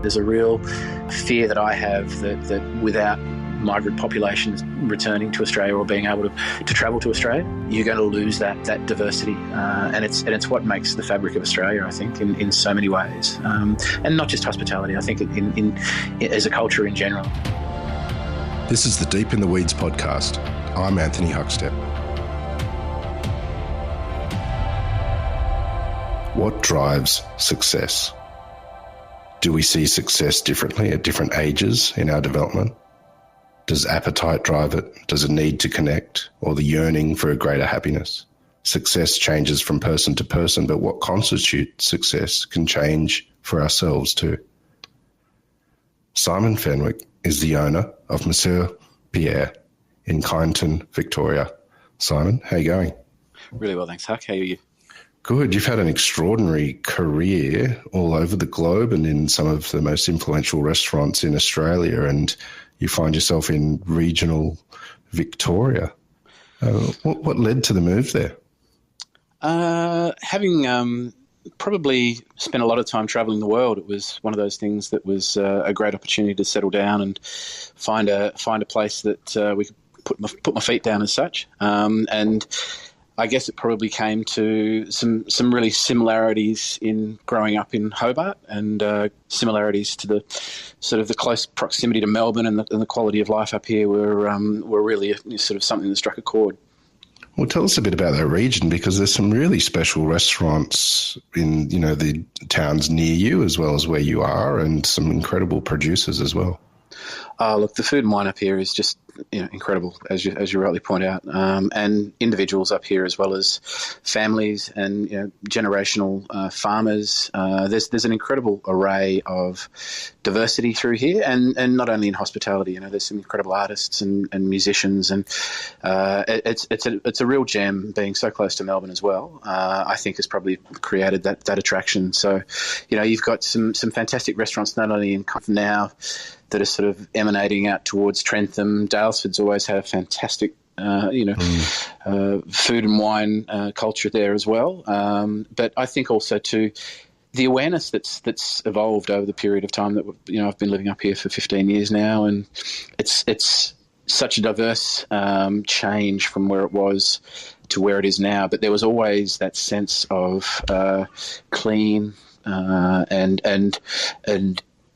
There's a real fear that I have that without migrant populations returning to Australia or being able to travel to Australia, you're going to lose that diversity, and it's what makes the fabric of Australia, I think, in so many ways, and not just hospitality. I think in as a culture in general. This is the Deep in the Weeds podcast. I'm Anthony Huckstep. What drives success? Do we see success differently at different ages in our development? Does appetite drive it? Does a need to connect or the yearning for a greater happiness? Success changes from person to person, but what constitutes success can change for ourselves too. Simon Fenwick is the owner of Monsieur Pierre in Kyneton, Victoria. Simon, how are you going? Really well, thanks, Huck. How are you? Good. You've had an extraordinary career all over the globe and in some of the most influential restaurants in Australia, and you find yourself in regional Victoria. What led to the move there? Having probably spent a lot of time travelling the world, it was one of those things that was a great opportunity to settle down and find a place that we could put my feet down as such. And I guess it probably came to some really similarities in growing up in Hobart and similarities to the sort of the close proximity to Melbourne and the quality of life up here were really sort of something that struck a chord. Well, tell us a bit about that region, because there's some really special restaurants in, the towns near you as well as where you are, and some incredible producers as well. Look, the food and wine up here is just incredible, as you rightly point out, and individuals up here as well as families and generational farmers. There's an incredible array of diversity through here, and not only in hospitality. There's some incredible artists and musicians, and it's a real gem being so close to Melbourne as well. I think has probably created that attraction. So, you've got some fantastic restaurants not only in now that are sort of emanating out towards Trentham. Dalesford's always had a fantastic, food and wine culture there as well. But I think also too, the awareness that's evolved over the period of time that I've been living up here for 15 years now, and it's such a diverse change from where it was to where it is now. But there was always that sense of clean and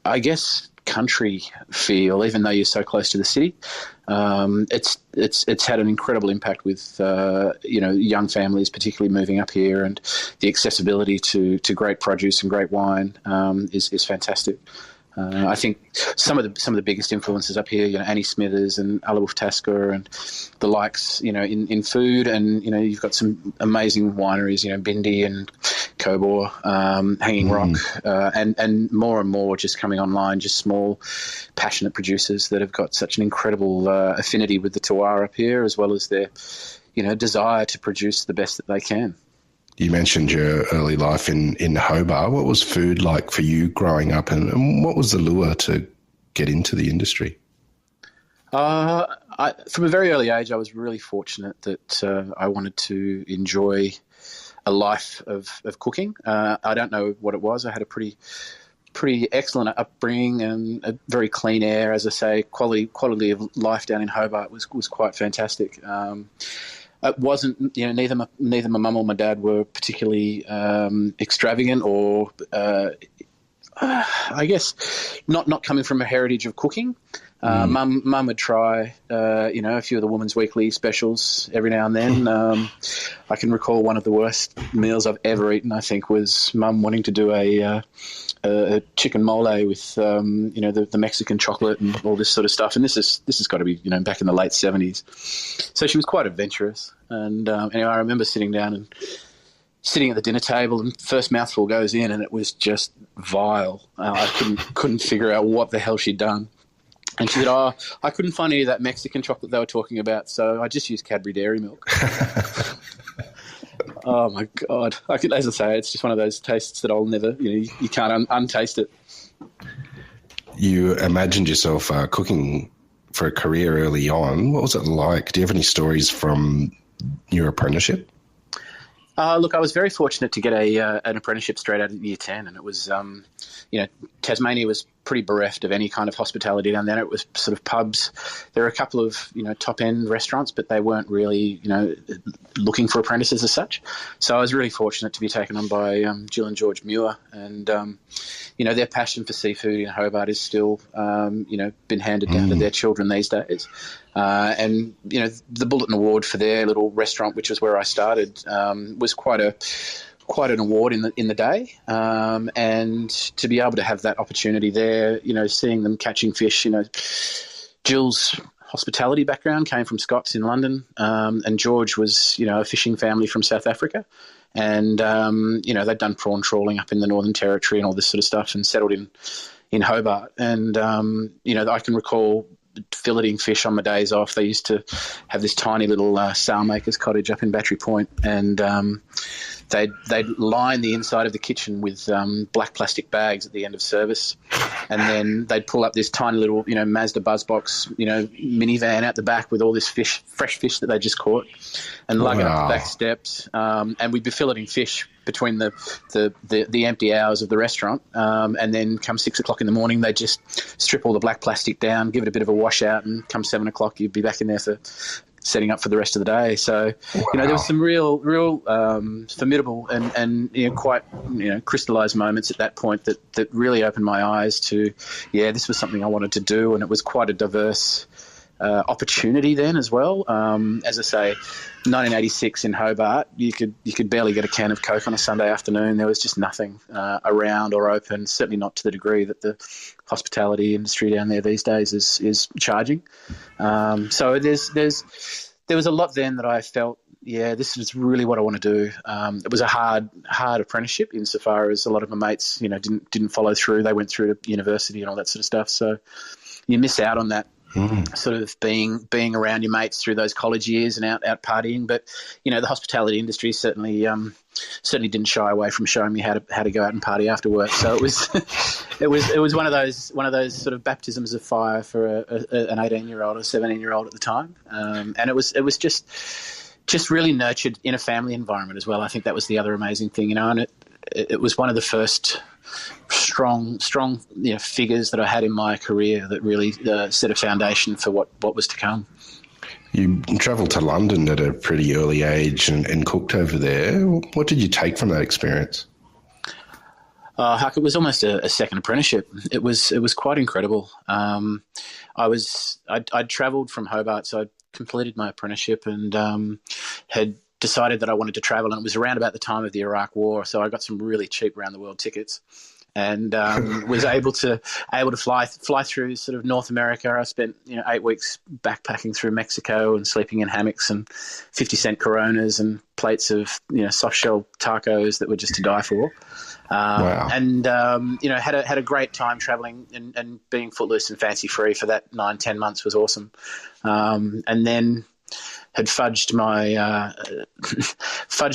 I guess country feel, even though you're so close to the city. It's had an incredible impact with young families, particularly moving up here, and the accessibility to great produce and great wine is fantastic. I think some of the biggest influences up here, Annie Smithers and Alawulf Tasker and the likes, in food, and you've got some amazing wineries, Bindi and Cobor, Hanging Rock, and more just coming online, just small, passionate producers that have got such an incredible affinity with the terroir up here, as well as their, desire to produce the best that they can. You mentioned your early life in Hobart. What was food like for you growing up, and what was the lure to get into the industry? From a very early age, I was really fortunate that I wanted to enjoy a life of cooking. I don't know what it was. I had a pretty excellent upbringing and a very clean air. As I say, quality of life down in Hobart was quite fantastic. It wasn't, neither my mum or my dad were particularly extravagant, or I guess not coming from a heritage of cooking. Mum would try, a few of the Woman's Weekly specials every now and then. I can recall one of the worst meals I've ever eaten, I think, was Mum wanting to do a chicken mole with, the Mexican chocolate and all this sort of stuff. And this has got to be, back in the late 70s. So she was quite adventurous. And anyway, I remember sitting down and sitting at the dinner table, and first mouthful goes in, and it was just vile. I couldn't figure out what the hell she'd done. And she said, I couldn't find any of that Mexican chocolate they were talking about, so I just used Cadbury Dairy Milk. Oh, my God. As I say, it's just one of those tastes that I'll never, you can't untaste it. You imagined yourself cooking for a career early on. What was it like? Do you have any stories from your apprenticeship? Look, I was very fortunate to get an apprenticeship straight out of year 10, and it was, Tasmania was pretty bereft of any kind of hospitality down there. It was sort of pubs. There were a couple of, top-end restaurants, but they weren't really, looking for apprentices as such. So I was really fortunate to be taken on by Jill and George Muir, and, their passion for seafood in Hobart is still, been handed down to their children these days. And the Bulletin Award for their little restaurant, which is where I started, was quite an award in the day. And to be able to have that opportunity there, seeing them catching fish, Jill's hospitality background came from Scott's in London, and George was, a fishing family from South Africa. And, they'd done prawn trawling up in the Northern Territory and all this sort of stuff and settled in Hobart. And, I can recall filleting fish on my days off. They used to have this tiny little sailmaker's cottage up in Battery Point, and they'd line the inside of the kitchen with black plastic bags at the end of service, and then they'd pull up this tiny little Mazda Buzzbox minivan out the back with all this fresh fish that they just caught, and lug it up the back steps, and we'd be filleting fish between the empty hours of the restaurant, and then come 6 o'clock in the morning, they'd just strip all the black plastic down, give it a bit of a wash out, and come 7 o'clock, you'd be back in there for setting up for the rest of the day. So, there was some real formidable and quite crystallised moments at that point that really opened my eyes to, this was something I wanted to do, and it was quite a diverse opportunity then as well. As I say, 1986 in Hobart, you could barely get a can of Coke on a Sunday afternoon. There was just nothing around or open, certainly not to the degree that the hospitality industry down there these days is charging. So there was a lot then that I felt, this is really what I want to do. It was a hard apprenticeship insofar as a lot of my mates, didn't follow through. They went through to university and all that sort of stuff. So you miss out on that. Sort of being around your mates through those college years and out partying, but the hospitality industry certainly didn't shy away from showing me how to go out and party after work. So it was it was one of those sort of baptisms of fire for an 18-year-old or 17-year-old at the time, and it was just really nurtured in a family environment as well. I think that was the other amazing thing, and it was one of the first strong figures that I had in my career that really set a foundation for what was to come. You travelled to London at a pretty early age and cooked over there. What did you take from that experience? Huck, it was almost a second apprenticeship. It was quite incredible. I'd travelled from Hobart, so I'd completed my apprenticeship and had decided that I wanted to travel, and it was around about the time of the Iraq War, so I got some really cheap round the world tickets, and was able to fly through sort of North America. I spent 8 weeks backpacking through Mexico and sleeping in hammocks and 50-cent Coronas and plates of soft shell tacos that were just to die for. Wow. And had a great time traveling and being footloose and fancy free for that 9-10 months was awesome. And then had fudged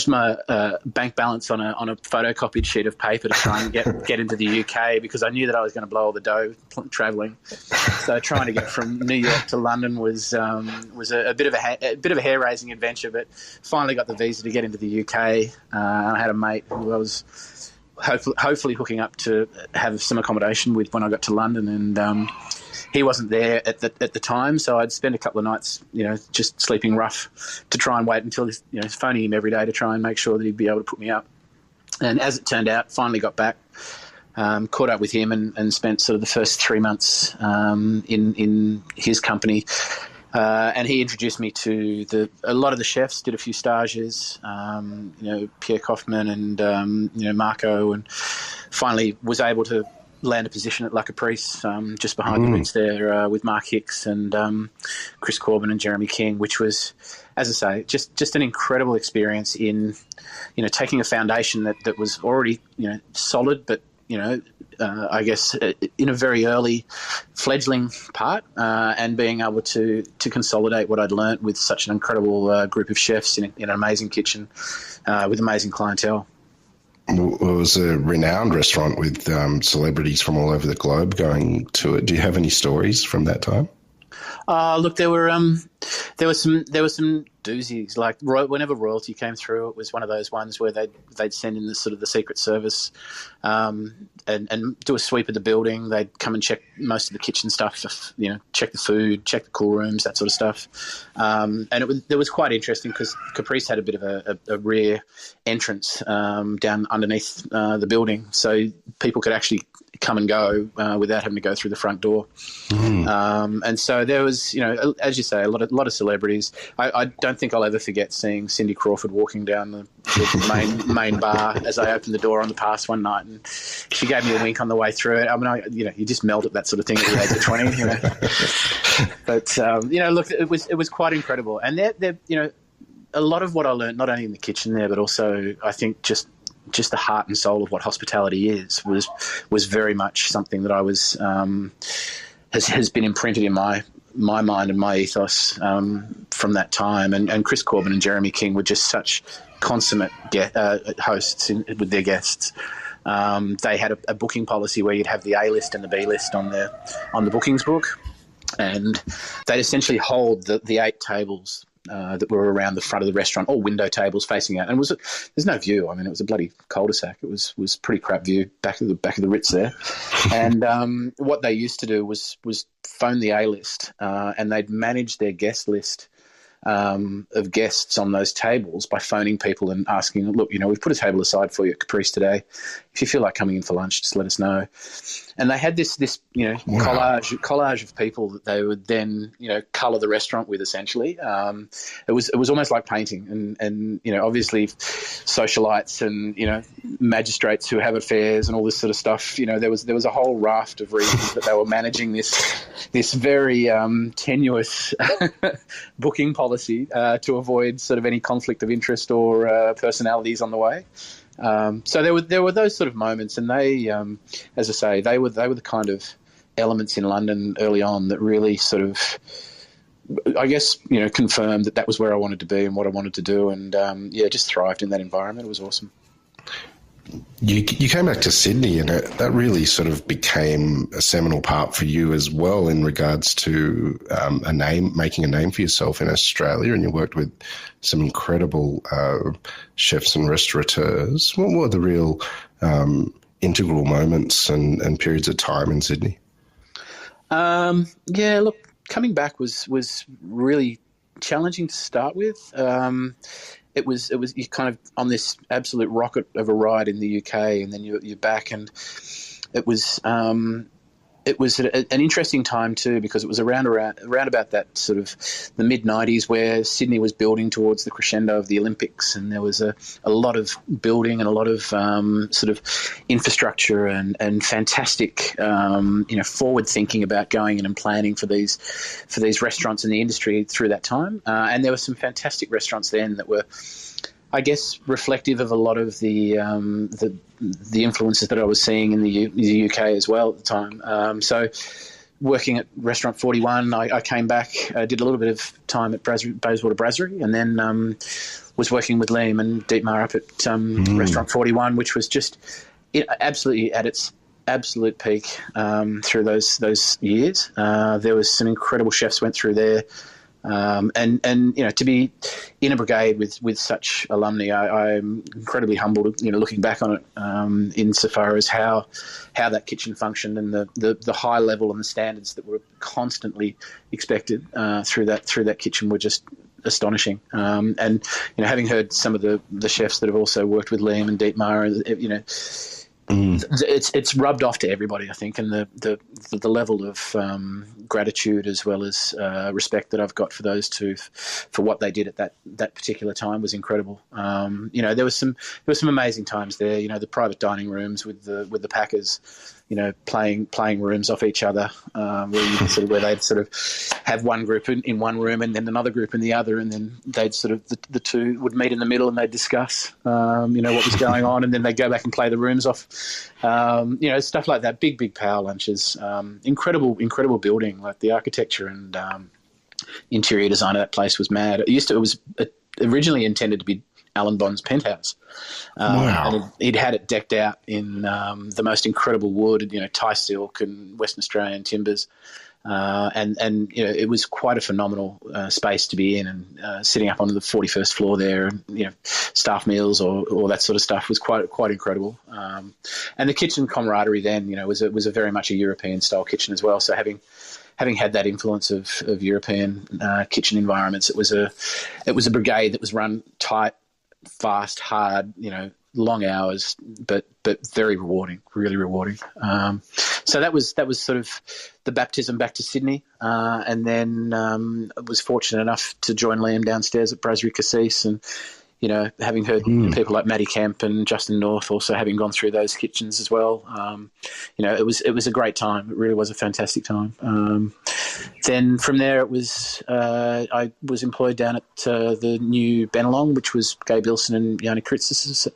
my bank balance on a photocopied sheet of paper to try and get into the UK, because I knew that I was going to blow all the dough travelling. So trying to get from New York to London was a bit of a hair raising adventure, but finally got the visa to get into the UK. I had a mate who I was hopefully hooking up to have some accommodation with when I got to London, and he wasn't there at the time, so I'd spend a couple of nights, just sleeping rough to try and wait until phoning him every day to try and make sure that he'd be able to put me up. And as it turned out, finally got back, caught up with him and spent sort of the first 3 months in his company. And he introduced me to a lot of the chefs, did a few stages, Pierre Kaufman and, Marco, and finally was able to land a position at La Caprice, just behind the Ritz there, with Mark Hicks and Chris Corbin and Jeremy King, which was, as I say, just an incredible experience in, taking a foundation that was already, solid, but, I guess in a very early fledgling part, and being able to consolidate what I'd learnt with such an incredible group of chefs in an amazing kitchen with amazing clientele. It was a renowned restaurant with celebrities from all over the globe going to it. Do you have any stories from that time? Look, there were some doozies. Like whenever royalty came through, it was one of those ones where they'd send in the sort of the Secret Service and do a sweep of the building. They'd come and check most of the kitchen stuff, check the food, check the cool rooms, that sort of stuff. And it was quite interesting because Caprice had a bit of a rear entrance down underneath the building, so people could actually come and go without having to go through the front door. And so there was, as you say, a lot of celebrities. I don't think I'll ever forget seeing Cindy Crawford walking down the main bar as I opened the door on the pass one night, and she gave me a wink on the way through it. I mean, you just melt at that sort of thing at the age of 20, But look, it was quite incredible, and there, a lot of what I learned, not only in the kitchen there, but also I think just the heart and soul of what hospitality is was very much something that I was has been imprinted in my mind and my ethos from that time. And Chris Corbin and Jeremy King were just such consummate hosts with their guests. They had a booking policy where you'd have the A list and the B list on the bookings book, and they'd essentially hold the 8 tables that were around the front of the restaurant, all window tables facing out, and there's no view. I mean, it was a bloody cul-de-sac. It was pretty crap view back of the Ritz there. And what they used to do was phone the A list, and they'd manage their guest list of guests on those tables by phoning people and asking, look, we've put a table aside for you at Caprice today. If you feel like coming in for lunch, just let us know. And they had this Wow. collage of people that they would then, colour the restaurant with, essentially. It was almost like painting, and obviously socialites and, magistrates who have affairs and all this sort of stuff. There was a whole raft of reasons that they were managing this very tenuous booking policy to avoid sort of any conflict of interest or personalities on the way. So there were those sort of moments, and they, as I say, they were the kind of elements in London early on that really sort of, I guess, confirmed that was where I wanted to be and what I wanted to do, and just thrived in that environment. It was awesome. You came back to Sydney, and that really sort of became a seminal part for you as well in regards to making a name for yourself in Australia, and you worked with some incredible chefs and restaurateurs. What were the real integral moments and periods of time in Sydney? Look, coming back was really challenging to start with. It was you kind of on this absolute rocket of a ride in the UK, and then you're back, and it was an interesting time too, because it was around about that sort of the mid-90s where Sydney was building towards the crescendo of the Olympics, and there was a lot of building and a lot of sort of infrastructure and fantastic forward thinking about going in and planning for these restaurants in the industry through that time, and there were some fantastic restaurants then that were, I guess, reflective of a lot of the influences that I was seeing in the UK as well at the time. So working at Restaurant 41, I came back, did a little bit of time at Bayswater Brasserie, and then was working with Liam and Dietmar up at Restaurant 41, which was just absolutely at its absolute peak through those years. There was some incredible chefs went through there. And to be in a brigade with such alumni, I'm incredibly humbled, looking back on it, insofar as how that kitchen functioned and the high level and the standards that were constantly expected through that kitchen were just astonishing. And having heard some of the chefs that have also worked with Liam and Dietmar, it's rubbed off to everybody, I think, and the level of gratitude as well as respect that I've got for those two for what they did at that particular time was incredible. There was some amazing times there. The private dining rooms with the Packers, playing rooms off each other, where they'd sort of have one group in one room and then another group in the other, and then they'd sort of the two would meet in the middle and they'd discuss, what was going on, and then they'd go back and play the rooms off, stuff like that. Big power lunches, incredible building, like the architecture and interior design of that place was mad. It was originally intended to be Alan Bond's penthouse. Wow. And he'd had it decked out in the most incredible wood, Thai silk and Western Australian timbers. And it was quite a phenomenal space to be in, and sitting up on the 41st floor there, and staff meals or all that sort of stuff was quite incredible. And the kitchen camaraderie then, was a very much a European style kitchen as well. So having had that influence of European kitchen environments, it was a brigade that was run tight, fast, hard, long hours, but very rewarding, really rewarding. So that was sort of the baptism back to Sydney, and then I was fortunate enough to join Liam downstairs at Brasserie Cassis, and having heard people like Matty Kemp and Justin North also having gone through those kitchens as well. It was a great time. It really was a fantastic time. Then from there, I was employed down at the new Benelong, which was Gabe Bilson and Yanni Kritz's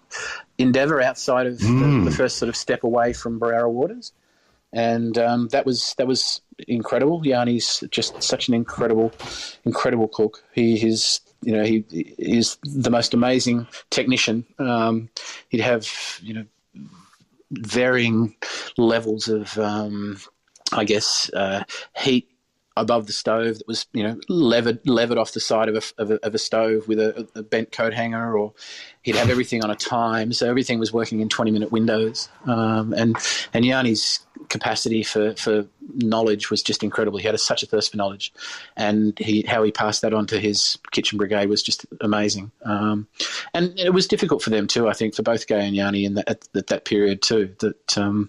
endeavour outside of the first sort of step away from Barara Waters. And that was incredible. Yanni's just such an incredible cook. He is the most amazing technician. He'd have varying levels of heat above the stove that was levered off the side of a stove with a bent coat hanger, or he'd have everything on a time, so everything was working in 20-minute windows. And Yanni's capacity for knowledge was just incredible. He had such a thirst for knowledge, and how he passed that on to his kitchen brigade was just amazing. And it was difficult for them too, I think, for both Gay and Yanni at that period too, that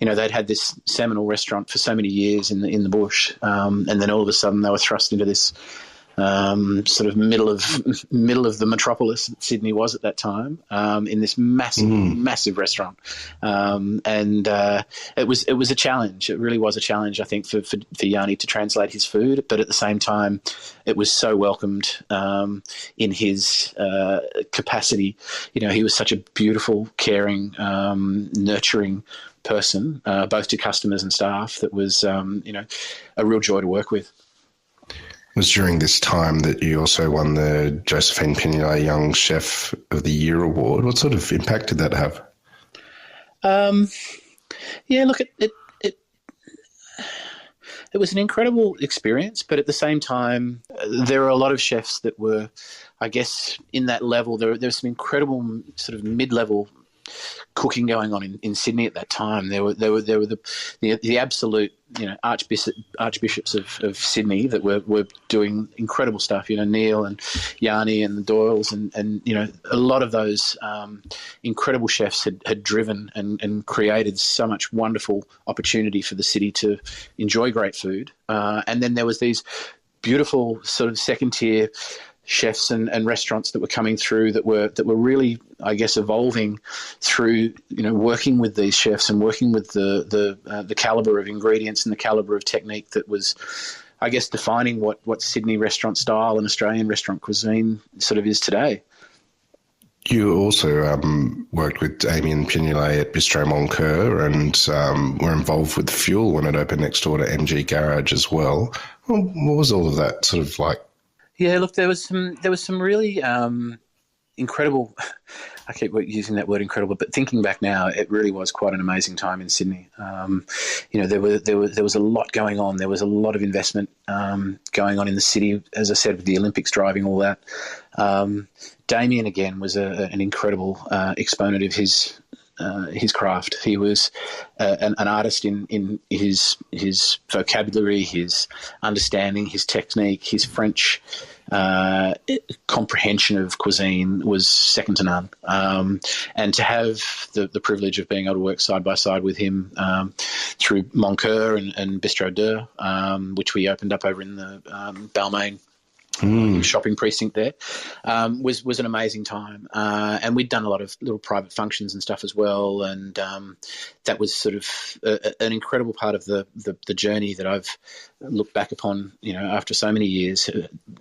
they'd had this seminal restaurant for so many years in the bush, and then all of a sudden they were thrust into this sort of middle of the metropolis that Sydney was at that time, in this massive restaurant, and it was a challenge. It really was a challenge, I think, for Yanni to translate his food, but at the same time, it was so welcomed in his capacity. He was such a beautiful, caring, nurturing person, both to customers and staff, that was a real joy to work with. It was during this time that you also won the Josephine Pignolet Young Chef of the Year award. What sort of impact did that have? Look, it was an incredible experience, but at the same time, there were a lot of chefs that were, I guess, in that level. There was some incredible sort of mid-level cooking going on in Sydney at that time. There were the absolute archbishops of Sydney that were doing incredible stuff. Neil and Yanni and the Doyles and a lot of those incredible chefs had driven and created so much wonderful opportunity for the city to enjoy great food. And then there was these beautiful sort of second tier chefs and restaurants that were coming through that were really, I guess, evolving through working with these chefs and working with the caliber of ingredients and the caliber of technique that was, I guess, defining what Sydney restaurant style and Australian restaurant cuisine sort of is today. You also worked with Damien Pignolet at Bistro Moncur and were involved with Fuel when it opened next door to MG Garage as well. What was all of that sort of like? Yeah, look, there was some really incredible. I keep using that word incredible, but thinking back now, it really was quite an amazing time in Sydney. There was a lot going on. There was a lot of investment going on in the city, as I said, with the Olympics driving all that. Damien again was an incredible exponent of his craft. He was an artist in his vocabulary, his understanding, his technique, his French comprehension of cuisine was second to none. And to have the privilege of being able to work side by side with him through Moncur and Bistro Deux, which we opened up over in the Balmain shopping precinct there, was an amazing time. And we'd done a lot of little private functions and stuff as well. And that was sort of an incredible part of the journey that I've looked back upon, after so many years.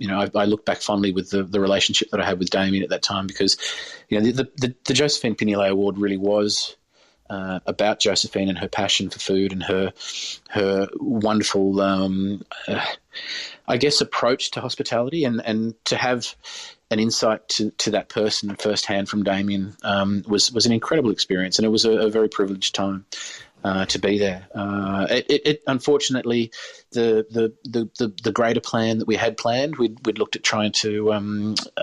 I look back fondly with the relationship that I had with Damien at that time, because, the Josephine Pignolet Award really was about Josephine and her passion for food and her wonderful, I guess, approach to hospitality, and to have an insight to that person firsthand from Damien was an incredible experience, and it was a very privileged time. to be there. It unfortunately, the greater plan that we had planned, we'd looked at trying to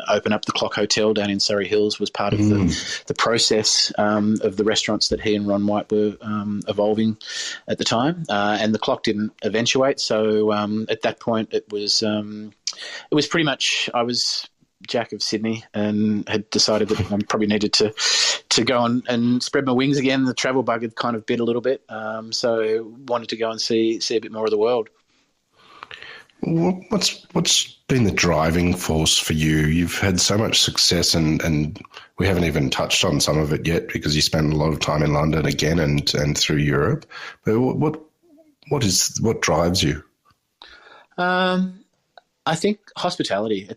open up the Clock Hotel down in Surrey Hills, was part of the process of the restaurants that he and Ron White were evolving at the time, and the Clock didn't eventuate. So at that point, it was pretty much, I was Jack of Sydney and had decided that I probably needed to go on and spread my wings again. The travel bug had kind of bit a little bit, so wanted to go and see a bit more of the world. What's been the driving force for you? You've had so much success, and we haven't even touched on some of it yet because you spent a lot of time in London again and through Europe. But what drives you? I think hospitality.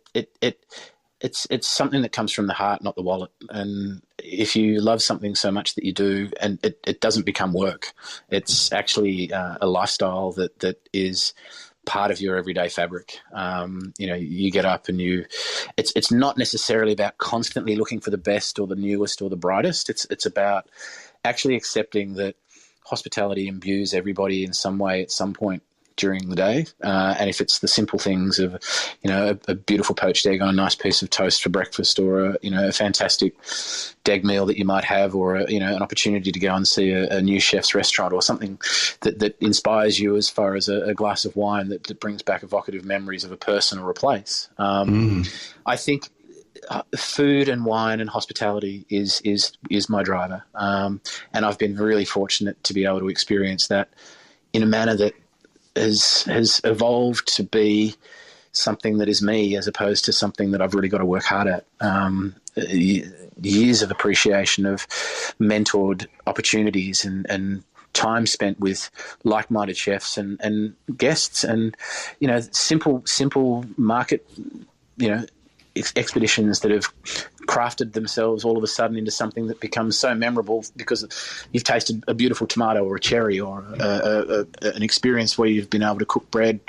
It's something that comes from the heart, not the wallet. And if you love something so much that you do, and it doesn't become work, it's actually a lifestyle that is part of your everyday fabric. You get up and it's not necessarily about constantly looking for the best or the newest or the brightest. It's about actually accepting that hospitality imbues everybody in some way at some point during the day, and if it's the simple things of, a beautiful poached egg on a nice piece of toast for breakfast, or a fantastic deg meal that you might have, or an opportunity to go and see a new chef's restaurant, or something that inspires you as far as a glass of wine that brings back evocative memories of a person or a place. I think food and wine and hospitality is my driver, and I've been really fortunate to be able to experience that in a manner that has evolved to be something that is me, as opposed to something that I've really got to work hard at. Years of appreciation of mentored opportunities and time spent with like-minded chefs and guests, and simple market expeditions that have crafted themselves all of a sudden into something that becomes so memorable because you've tasted a beautiful tomato or a cherry, or an experience where you've been able to cook bread,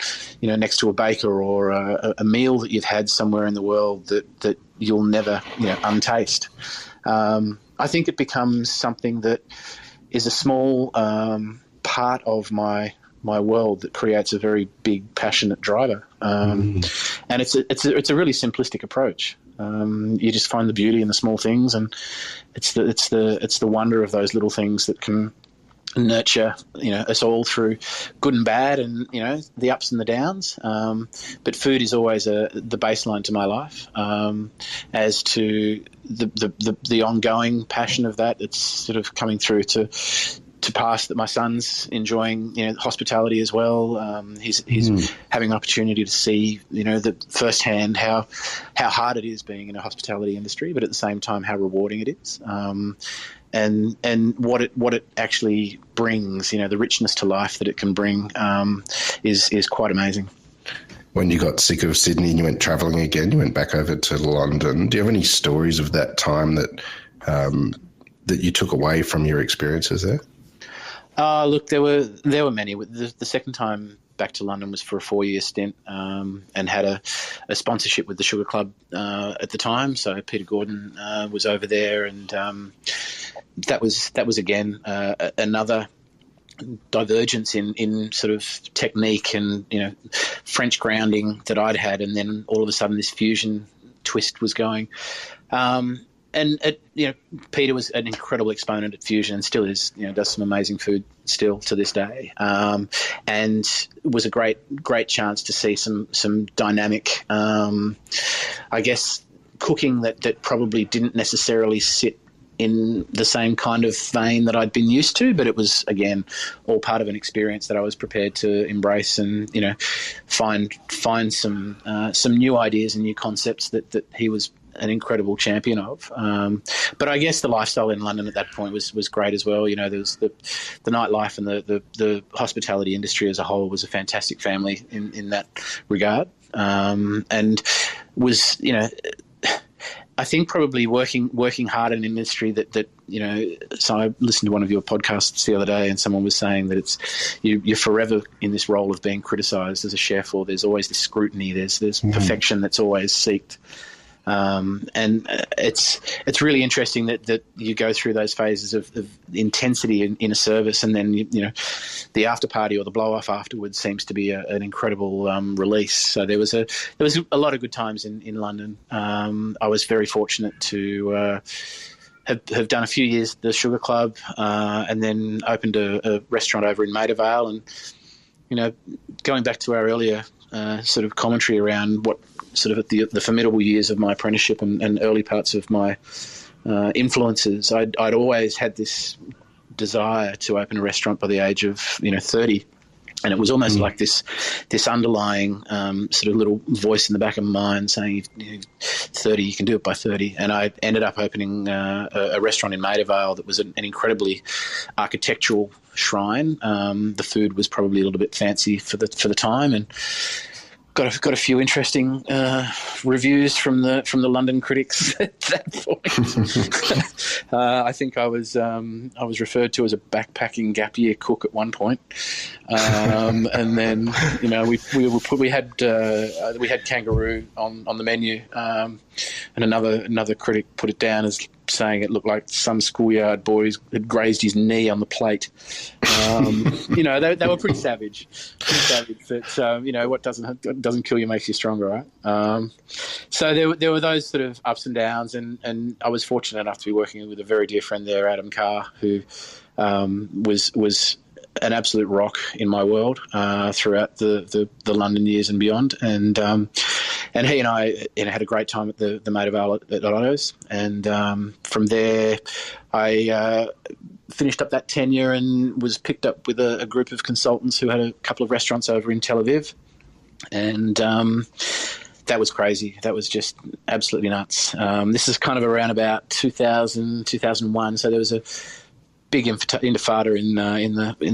next to a baker, or a meal that you've had somewhere in the world that you'll never, untaste. I think it becomes something that is a small part of my world that creates a very big, passionate driver. And it's a really simplistic approach. You just find the beauty in the small things, and it's the wonder of those little things that can nurture us all through good and bad, and the ups and the downs. But food is always the baseline to my life. As to the ongoing passion of that, it's sort of coming through to pass that my son's enjoying hospitality as well. He's having an opportunity to see the firsthand how hard it is being in a hospitality industry, but at the same time how rewarding it is, and what it actually brings. The richness to life that it can bring is quite amazing. When you got sick of Sydney and you went travelling again, you went back over to London. Do you have any stories of that time that you took away from your experiences there? Look, there were many. The second time back to London was for a 4-year stint, and had a sponsorship with the Sugar Club at the time. So Peter Gordon was over there, and that was again another divergence in sort of technique and French grounding that I'd had, and then all of a sudden this fusion twist was going. And Peter was an incredible exponent at fusion, and still is. Does some amazing food still to this day, and was a great chance to see some dynamic, I guess, cooking that probably didn't necessarily sit in the same kind of vein that I'd been used to, but it was again all part of an experience that I was prepared to embrace, and find some new ideas and new concepts that he was an incredible champion of. But I guess the lifestyle in London at that point was great as well. There was the nightlife, and the hospitality industry as a whole was a fantastic family in that regard, and was I think probably working hard in an industry that so I listened to one of your podcasts the other day, and someone was saying that it's you're forever in this role of being criticised as a chef, or there's always this scrutiny, there's perfection that's always seeked. And it's really interesting that you go through those phases of intensity in a service, and then the after party or the blow off afterwards seems to be an incredible release. So there was a lot of good times in London. I was very fortunate to have done a few years at the Sugar Club, and then opened a restaurant over in Maida Vale. And going back to our earlier sort of commentary around what sort of the formidable years of my apprenticeship and early parts of my influences, I'd always had this desire to open a restaurant by the age of 30. And it was almost like this underlying sort of little voice in the back of my mind saying, 30, you can do it by 30. And I ended up opening a restaurant in Maida Vale that was an incredibly architectural shrine. The food was probably a little bit fancy for the time, and got a few interesting reviews from the London critics at that point. I think I was referred to as a backpacking gap year cook at one point, and then we had kangaroo on the menu, and another critic put it down as saying it looked like some schoolyard boys had grazed his knee on the plate. They were pretty savage. But what doesn't kill you makes you stronger, right? So there were those sort of ups and downs, and I was fortunate enough to be working with a very dear friend there, Adam Carr, who was an absolute rock in my world throughout the London years and beyond. And he and I had a great time at the Maida Vale at Otto's. And from there, I finished up that tenure and was picked up with a group of consultants who had a couple of restaurants over in Tel Aviv. And that was crazy. That was just absolutely nuts. This is kind of around about 2000, 2001. So there was a big intifada in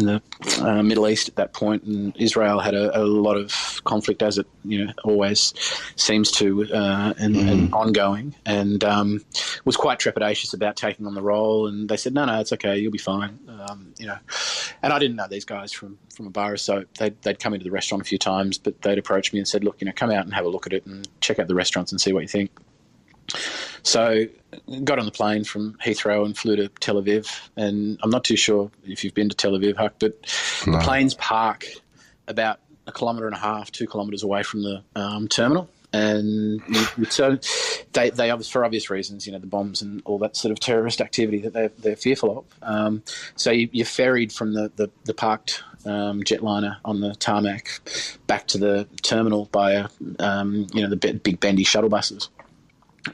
the Middle East at that point, and Israel had a lot of conflict, as it always seems to, and ongoing, and was quite trepidatious about taking on the role. And they said, no, it's okay, you'll be fine, And I didn't know these guys from a bar, so they'd come into the restaurant a few times, but they'd approached me and said, look, come out and have a look at it and check out the restaurants and see what you think. So got on the plane from Heathrow and flew to Tel Aviv. And I'm not too sure if you've been to Tel Aviv, Huck, but the planes park about 1.5 kilometres, 2 kilometres away from the terminal. And so they obviously, for obvious reasons, the bombs and all that sort of terrorist activity that they're fearful of. So you're ferried from the parked jetliner on the tarmac back to the terminal by the big bendy shuttle buses.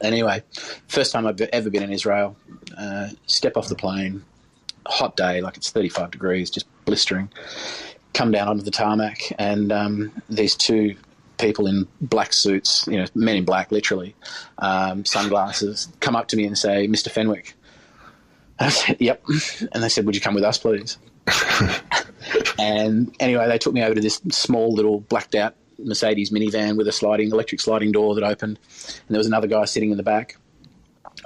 Anyway, first time I've ever been in Israel, step off the plane, hot day, like it's 35 degrees, just blistering, come down onto the tarmac, and these two people in black suits, men in black, literally, sunglasses, come up to me and say, Mr. Fenwick. And I said, yep. And they said, would you come with us, please? And anyway, they took me over to this small little blacked out Mercedes minivan with a electric sliding door that opened, and there was another guy sitting in the back,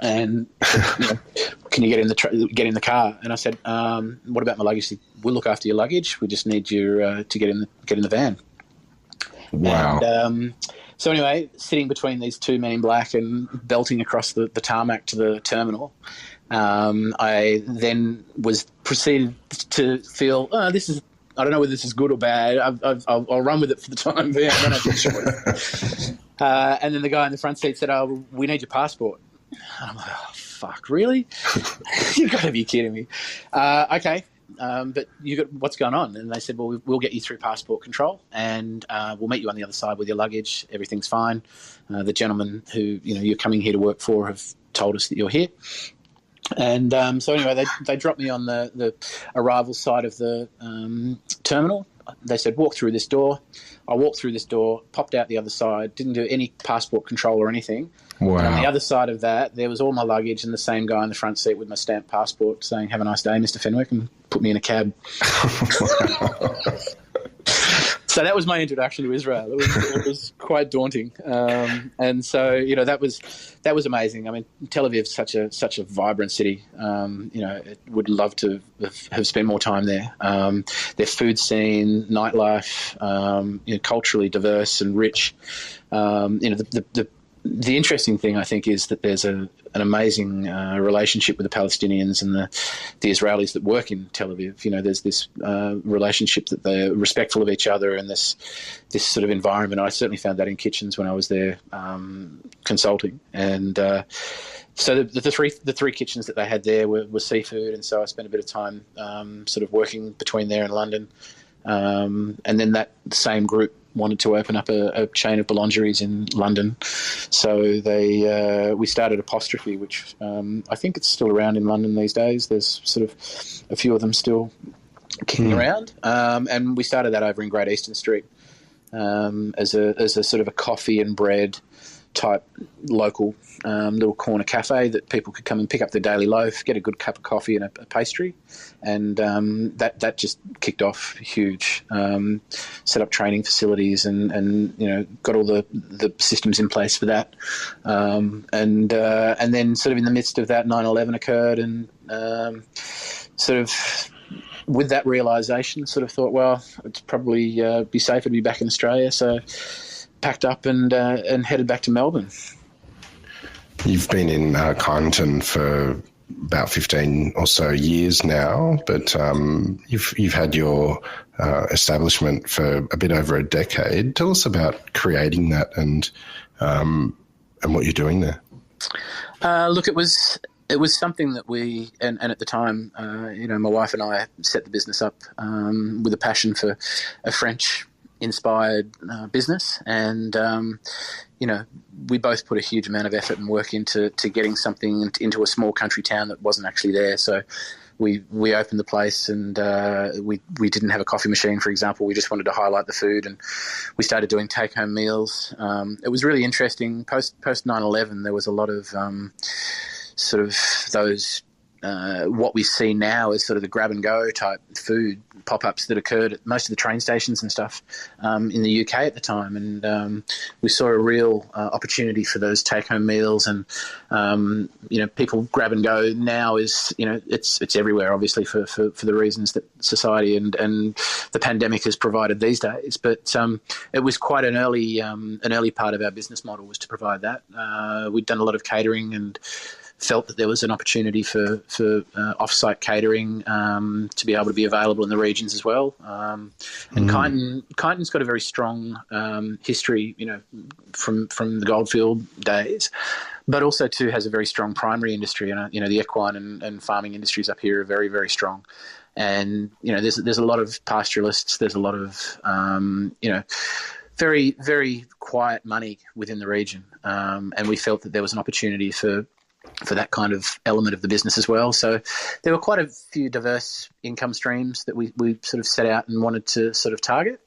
and can you get in the car? And I said, what about my luggage? He said, we'll look after your luggage, we just need you to get in the van. Wow. And so anyway, sitting between these two men in black and belting across the tarmac to the terminal, I then proceeded to feel, I don't know whether this is good or bad. I'll run with it for the time being. I don't know if it's short. And then the guy in the front seat said, oh, we need your passport. And I'm like, oh, fuck, really? You've got to be kidding me. Okay, but what's going on? And they said, well, we'll get you through passport control, and we'll meet you on the other side with your luggage. Everything's fine. The gentlemen who you're coming here to work for have told us that you're here. And so anyway, they dropped me on the arrival side of the terminal. They said, walk through this door. I walked through this door, popped out the other side, didn't do any passport control or anything. Wow. And on the other side of that, there was all my luggage and the same guy in the front seat with my stamped passport saying, have a nice day, Mr. Fenwick, and put me in a cab. So that was my introduction to Israel. It was quite daunting, and so that was amazing. I mean, Tel Aviv is such a vibrant city. Would love to have spent more time there. Their food scene, nightlife, culturally diverse and rich. The the interesting thing, I think, is that there's an amazing relationship with the Palestinians and the Israelis that work in Tel Aviv. There's this relationship that they're respectful of each other, and this sort of environment. I certainly found that in kitchens when I was there consulting. And so the three kitchens that they had there were seafood, and so I spent a bit of time sort of working between there and London. And then that same group wanted to open up a chain of boulangeries in London. So we started Apostrophe, which I think it's still around in London these days. There's sort of a few of them still kicking around. And we started that over in Great Eastern Street as a sort of a coffee and bread type local little corner cafe that people could come and pick up their daily loaf, get a good cup of coffee and a pastry, and that just kicked off huge. Set up training facilities and got all the systems in place for that, and then sort of in the midst of that 9/11 occurred, and sort of with that realisation, sort of thought, well, it's probably be safer to be back in Australia, so packed up and headed back to Melbourne. You've been in Kyneton for about 15 or so years now, but you've had your establishment for a bit over a decade. Tell us about creating that and what you're doing there. Look, it was something that we and at the time, my wife and I set the business up with a passion for a French-inspired business, and we both put a huge amount of effort and work into getting something into a small country town that wasn't actually there. So we opened the place, and we didn't have a coffee machine, for example. We just wanted to highlight the food, and we started doing take-home meals. It was really interesting. Post 9/11, there was a lot of sort of those what we see now is sort of the grab-and-go type food pop-ups that occurred at most of the train stations and stuff in the UK at the time. And we saw a real opportunity for those take-home meals. And, people grab-and-go now is, it's everywhere, obviously, for the reasons that society and the pandemic has provided these days. But it was quite an early part of our business model was to provide that. We'd done a lot of catering and felt that there was an opportunity for off-site catering to be able to be available in the regions as well. And Kyneton's got a very strong history, from the goldfield days, but also too has a very strong primary industry. And the equine and farming industries up here are very, very strong. And there's a lot of pastoralists. There's a lot of very, very quiet money within the region, and we felt that there was an opportunity for that kind of element of the business as well. So there were quite a few diverse income streams that we sort of set out and wanted to sort of target.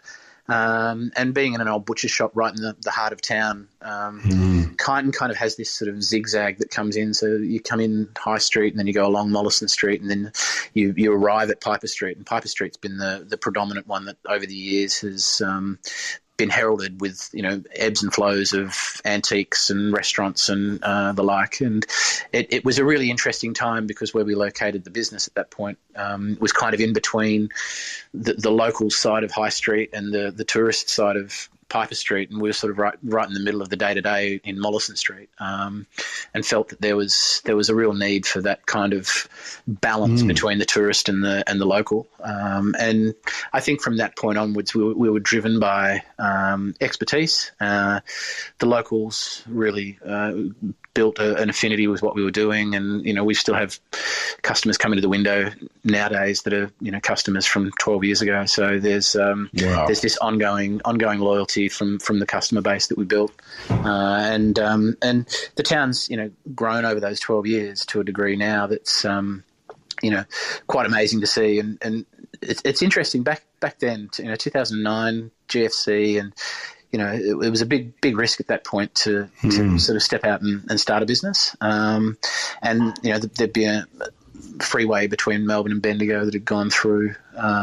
And being in an old butcher shop right in the heart of town, Kyneton kind of has this sort of zigzag that comes in. So you come in High Street and then you go along Mollison Street and then you arrive at Piper Street. And Piper Street's been the predominant one that over the years has been heralded with ebbs and flows of antiques and restaurants and the like, and it was a really interesting time because where we located the business at that point was kind of in between the local side of High Street and the tourist side of Piper Street, and we were sort of right in the middle of the day-to-day in Mollison Street, and felt that there was a real need for that kind of balance between the tourist and the local. And I think from that point onwards, we were driven by expertise. The locals really built an affinity with what we were doing, and we still have customers coming to the window nowadays that are customers from 12 years ago. So there's this ongoing loyalty from the customer base that we built, and the town's grown over those 12 years to a degree now that's quite amazing to see. And it's interesting back then, 2009 GFC, and it was a big risk at that point to sort of step out and start a business. And there'd be a freeway between Melbourne and Bendigo that had gone through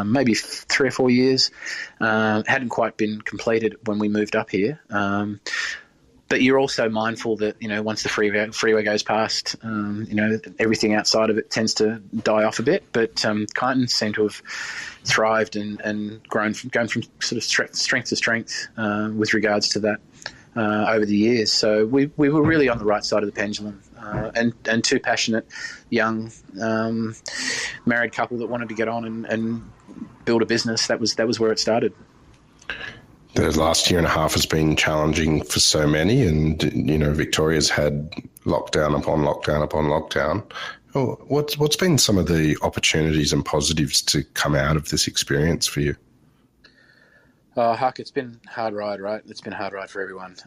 maybe 3 or 4 years. Hadn't quite been completed when we moved up here. But you're also mindful that, once the freeway goes past, everything outside of it tends to die off a bit. But Kyneton seemed to have thrived and grown from sort of strength to strength with regards to that. over the years. So we were really on the right side of the pendulum, and two passionate young married couple that wanted to get on and build a business. That was where it started. The last year and a half has been challenging for so many, and Victoria's had lockdown upon lockdown upon lockdown. What's been some of the opportunities and positives to come out of this experience for you? Huck, it's been a hard ride, right? It's been a hard ride for everyone.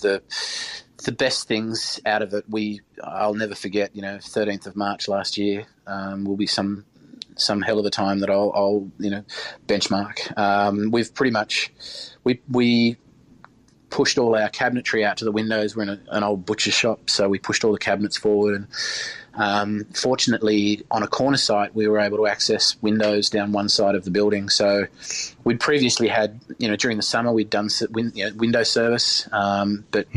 The best things out of it, I'll never forget. 13th of March last year will be some hell of a time that I'll benchmark. We've pretty much we pushed all our cabinetry out to the windows. We're in an old butcher shop, so we pushed all the cabinets forward. And fortunately, on a corner site, we were able to access windows down one side of the building. So we'd previously had, during the summer, we'd done window service, but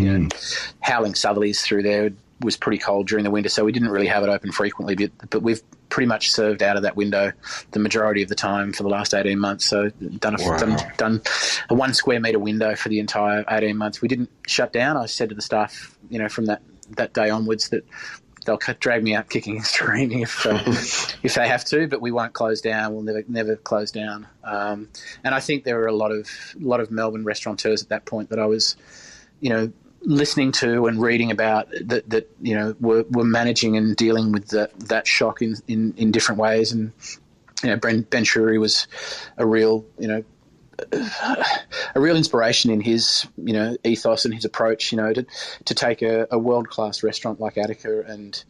howling southerlies through there was pretty cold during the winter, so we didn't really have it open frequently. But we've pretty much served out of that window the majority of the time for the last 18 months. So done a 1 square metre window for the entire 18 months. We didn't shut down. I said to the staff, from that day onwards, that they'll drag me out kicking and screaming if they have to, but we won't close down. We'll never close down. And I think there were a lot of Melbourne restaurateurs at that point that I was, listening to and reading about that were managing and dealing with that shock in different ways. And Ben Shuri was a real inspiration in his ethos and his approach to take a world-class restaurant like Attica and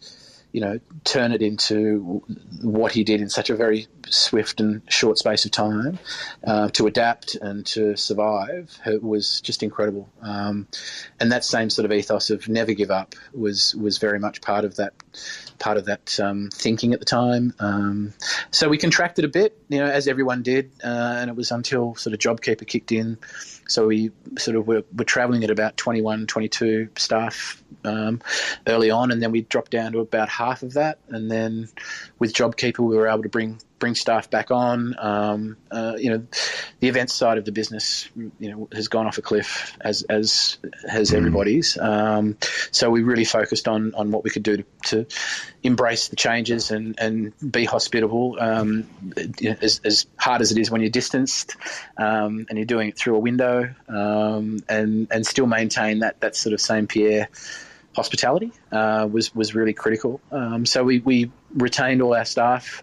turn it into what he did in such a very swift and short space of time, to adapt and to survive. It was just incredible. And that same sort of ethos of never give up was very much part of that thinking at the time. So we contracted a bit, as everyone did, and it was until sort of JobKeeper kicked in. So we sort of were travelling at about 21, 22 staff early on, and then we dropped down to about half of that. And then with JobKeeper, we were able to bring staff back on. The events side of the business, has gone off a cliff, as has everybody's. So we really focused on what we could do to embrace the changes and be hospitable. As hard as it is when you're distanced, and you're doing it through a window, and still maintain that sort of Saint Pierre hospitality was really critical. So we retained all our staff,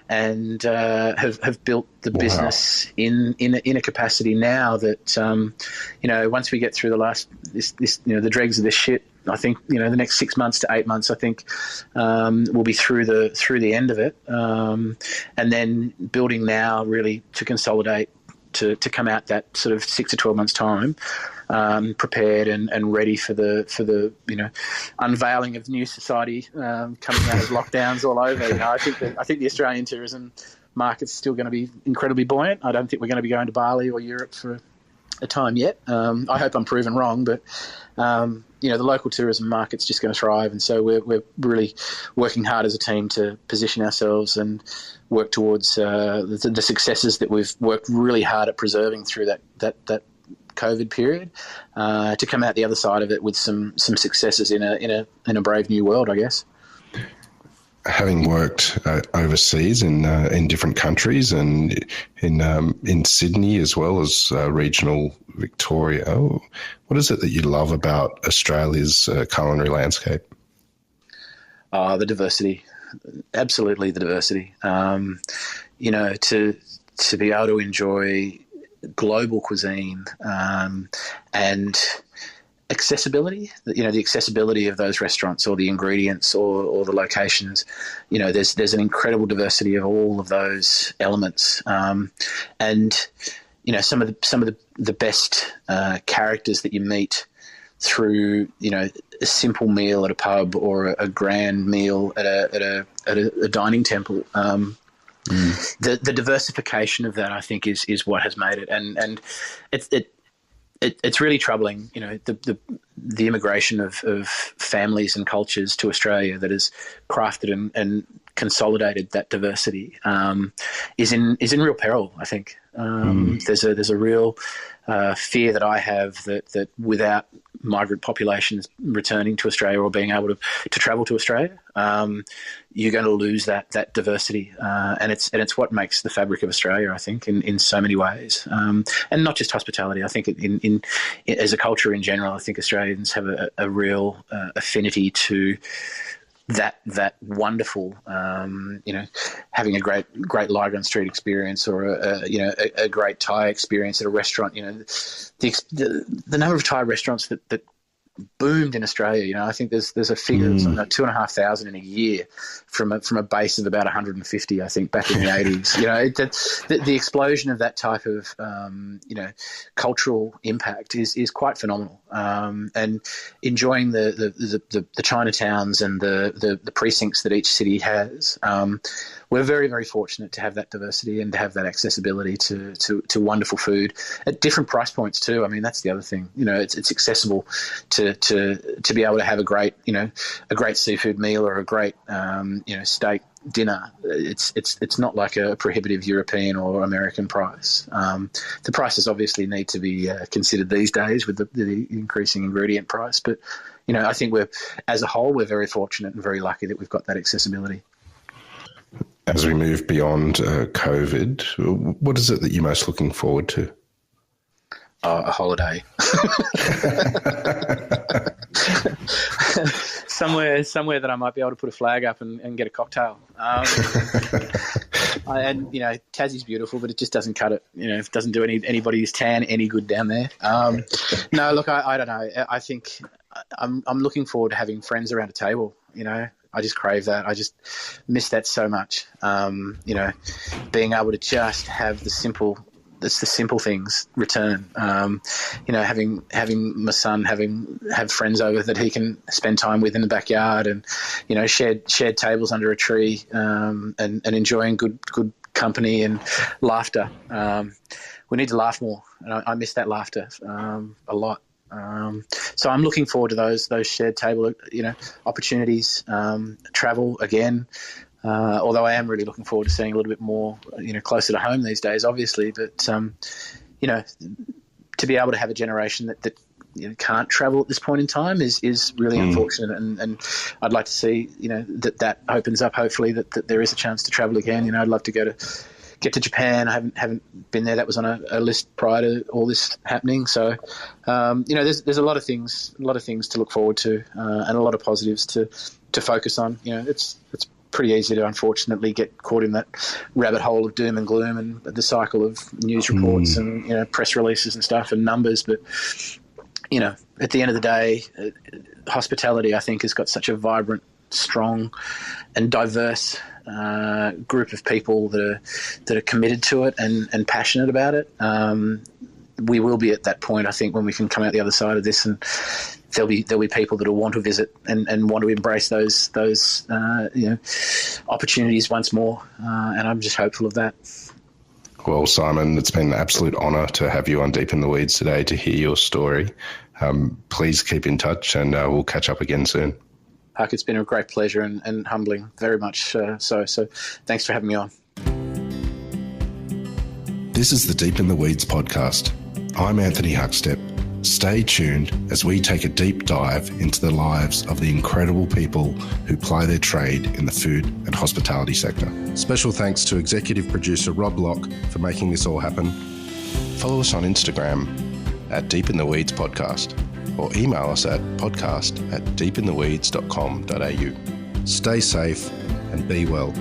and have built the business in a capacity now that once we get through the dregs of this shit, I think the next 6 months to 8 months, I think we'll be through the end of it, and then building now really to consolidate to come out that sort of 6 to 12 months time, prepared and ready for the unveiling of new society coming out of lockdowns all over. I think the Australian tourism market's still going to be incredibly buoyant. I don't think we're going to be going to Bali or Europe for a time yet. I hope I'm proven wrong, but the local tourism market's just going to thrive, and so we're really working hard as a team to position ourselves and work towards the successes that we've worked really hard at preserving through that COVID period, to come out the other side of it with some successes in a brave new world, I guess. Having worked overseas in different countries and in Sydney as well as regional Victoria, what is it that you love about Australia's culinary landscape? The diversity, absolutely the diversity. To be able to enjoy global cuisine, and accessibility, the accessibility of those restaurants or the ingredients or the locations, there's an incredible diversity of all of those elements. And some of the best characters that you meet through, a simple meal at a pub or a grand meal at a dining temple. The diversification of that, I think, is what has made it, and it's really troubling. The immigration of families and cultures to Australia that has crafted and consolidated that diversity is in real peril, I think. There's a real fear that I have that without migrant populations returning to Australia or being able to travel to Australia, you're going to lose that diversity, and it's what makes the fabric of Australia, I think, in so many ways, and not just hospitality. I think in as a culture in general, I think Australians have a real affinity to that wonderful, having a great Lygon Street experience or a great Thai experience at a restaurant. The number of Thai restaurants that boomed in Australia. I think there's a figure of 2,500 in a year from a base of about 150. I think back in the 80s. The explosion of that type of cultural impact is quite phenomenal. And enjoying the Chinatowns and the precincts that each city has. We're very, very fortunate to have that diversity and to have that accessibility to wonderful food at different price points too. I mean, that's the other thing. It's accessible to be able to have a great seafood meal or a great steak dinner. It's not like a prohibitive European or American price. The prices obviously need to be considered these days with the increasing ingredient price. But I think as a whole, we're very fortunate and very lucky that we've got that accessibility. As we move beyond COVID, what is it that you're most looking forward to? A holiday. somewhere that I might be able to put a flag up and get a cocktail. Tassie's beautiful, but it just doesn't cut it. It doesn't do anybody's tan any good down there. No, look, I don't know. I think I'm looking forward to having friends around a table. I just crave that. I just miss that so much. Being able to just have the simple things return. Having my son have friends over that he can spend time with in the backyard, and shared tables under a tree, and enjoying good company and laughter. We need to laugh more, and I miss that laughter a lot. So I'm looking forward to those shared table, opportunities, travel again. Although I am really looking forward to seeing a little bit more, closer to home these days, obviously. But to be able to have a generation that can't travel at this point in time is really unfortunate. And I'd like to see, that opens up. Hopefully that there is a chance to travel again. I'd love to get to Japan. I haven't been there. That was on a list prior to all this happening. So, there's a lot of things to look forward to, and a lot of positives to focus on. It's pretty easy to unfortunately get caught in that rabbit hole of doom and gloom and the cycle of news reports and press releases and stuff and numbers. But at the end of the day, hospitality, I think, has got such a vibrant, strong, and diverse group of people that are committed to it and passionate about it. We will be at that point, I think, when we can come out the other side of this, and there'll be people that will want to visit and want to embrace those opportunities once more. And I'm just hopeful of that. Well, Simon, it's been an absolute honour to have you on Deep in the Weeds today to hear your story. Please keep in touch, and we'll catch up again soon. Huck, it's been a great pleasure and humbling, very much so. So thanks for having me on. This is the Deep in the Weeds podcast. I'm Anthony Huckstep. Stay tuned as we take a deep dive into the lives of the incredible people who ply their trade in the food and hospitality sector. Special thanks to executive producer Rob Locke for making this all happen. Follow us on Instagram at Deep in the Weeds Podcast, or email us at podcast@deepintheweeds.com.au. Stay safe and be well.